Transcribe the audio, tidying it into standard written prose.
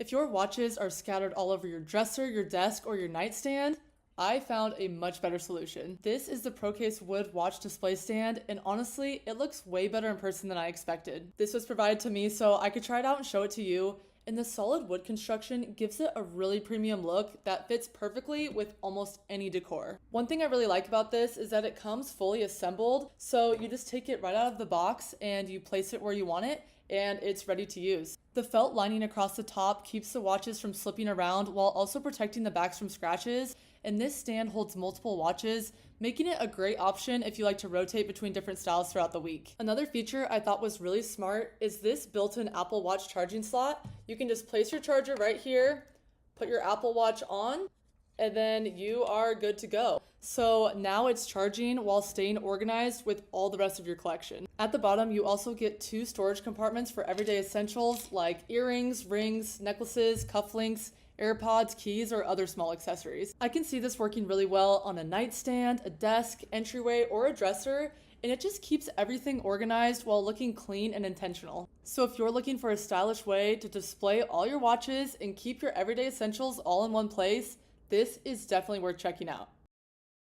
If your watches are scattered all over your dresser, your desk, or your nightstand, I found a much better solution. This is the ProCase wood watch display stand, and honestly, it looks way better in person than I expected. This was provided to me so I could try it out and show it to you, and the solid wood construction gives it a really premium look that fits perfectly with almost any decor. One thing I really like about this is that it comes fully assembled, so you just take it right out of the box and you place it where you want it, and it's ready to use. The felt lining across the top keeps the watches from slipping around while also protecting the backs from scratches, and this stand holds multiple watches, making it a great option if you like to rotate between different styles throughout the week. Another feature I thought was really smart is this built-in Apple Watch charging slot. You can just place your charger right here, put your Apple Watch on, and then you are good to go. So now it's charging while staying organized with all the rest of your collection. At the bottom, you also get 2 storage compartments for everyday essentials like earrings, rings, necklaces, cufflinks, AirPods, keys, or other small accessories. I can see this working really well on a nightstand, a desk, entryway, or a dresser, and it just keeps everything organized while looking clean and intentional. So if you're looking for a stylish way to display all your watches and keep your everyday essentials all in one place, this is definitely worth checking out.